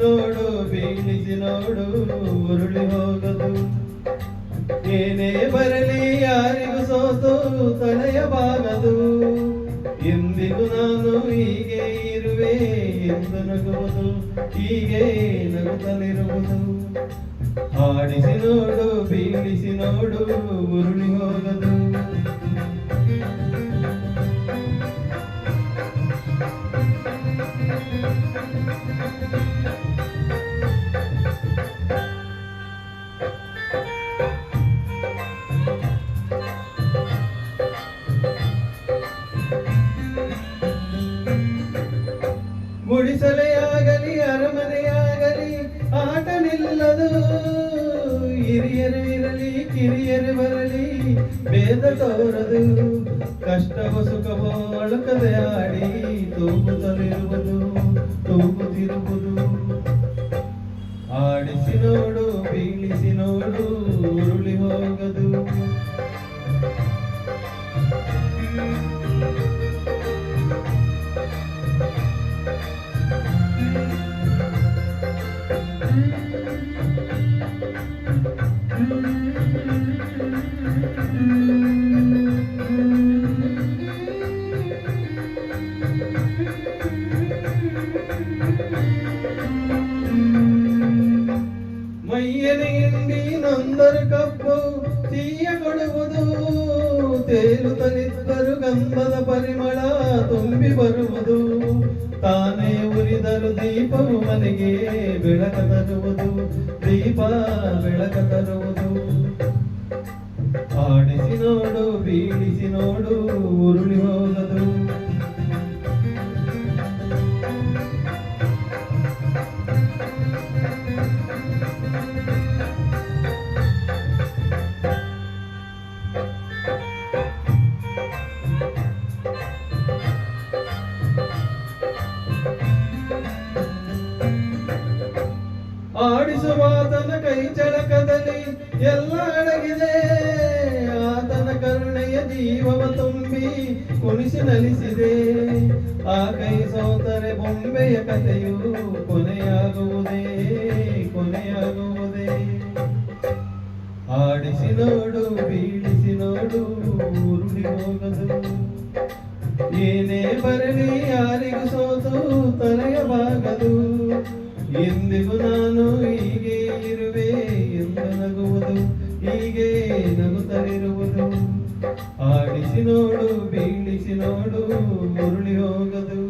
ನೋಡು ಬೀಳಿಸಿ ನೋಡು ಉರುಳಿ ಹೋಗದು. ಏನೇ ಬರಲಿ ಯಾರಿಗೂ ಸೋತು ತಲೆಯಬಾಗದು. ಎಂದಿಗೂ ನಾನು ಹೀಗೆ ಇರುವೆ ಎಂದು ನಗುವುದು, ಹೀಗೆ ನಗುತ್ತಲಿರುವುದು. ಆಡಿಸಿ ನೋಡು ಬೀಳಿಸಿ ನೋಡು ಉರುಳಿ ಹೋಗದು. ಗುಡಿಸಲೆಯಾಗಲಿ ಅರಮನೆಯಾಗಲಿ ಆಟ ನಿಲ್ಲದು. ಹಿರಿಯರು ಇರಲಿ ಕಿರಿಯರು ಬರಲಿ ಭೇದ ತೋರದು. ಕಷ್ಟವೋ ಸುಖವೋ ಅಳುಕದೆ ಆಡಿ ತೂಗುತ್ತಲಿರುವುದು, ತೂಗುತ್ತಿರುವುದು. ಆಡಿಸಿ ನೋಡು ಬೀಳಿಸಿ ನೋಡು ಉರುಳಿ ಹೋಗದು. ಮೈಯನೆಯಲ್ಲಿ ನೊಂದರು ಕಪ್ಪು ಸಿಹಿಯ ಕೊಡುವುದು. ತೇಲುತ್ತಲಿದ್ದರು ಗಂಧದ ಪರಿಮಳ ತುಂಬಿ ಬರುವುದು. ತಾನೇ ಉರಿದರು ದೀಪವು ಮನೆಗೆ ಬೆಳಕ ತರುವುದು, ದೀಪ ಬೆಳಕ ತರುವುದು. ಆಡಿಸಿ ನೋಡು ಬೀಳಿಸಿ ನೋಡು ಉರುಳಿ ಹೋಗದು. ಆಡಿಸುವಾತನ ಕೈ ಚಳಕದಲ್ಲಿ ಎಲ್ಲ ಅಡಗಿದೆ. ಆತನ ಕರುಣೆಯ ಜೀವವ ತುಂಬಿ ಕುಣಿಸಿ ನಲಿಸಿದೆ. ಆ ಕೈ ಸೋತರೆ ಬೊಂಬೆಯ ಕಥೆಯು ಕೊನೆಯಾಗುವುದೇ, ಕೊನೆಯಾಗುವುದೇ. ಆಡಿಸಿ ನೋಡು ಬೀಳಿಸಿ ನೋಡು ಉರುಳಿ ಹೋಗದು. ಏನೇ ಬರಲಿ ಯಾರಿಗೂ ಸೋತು ತಲೆಯಬಾಗದು. ಎಂದಿಗೂ ನಾನು ಹೀಗೆ ಇರುವೆ ಎಂದು ನಗುವುದು, ಹೀಗೆ ನಗುತ್ತಲಿರುವುದು. ಆಡಿಸಿ ನೋಡು ಬೀಳಿಸಿ ನೋಡು ಉರುಳಿ ಹೋಗದು.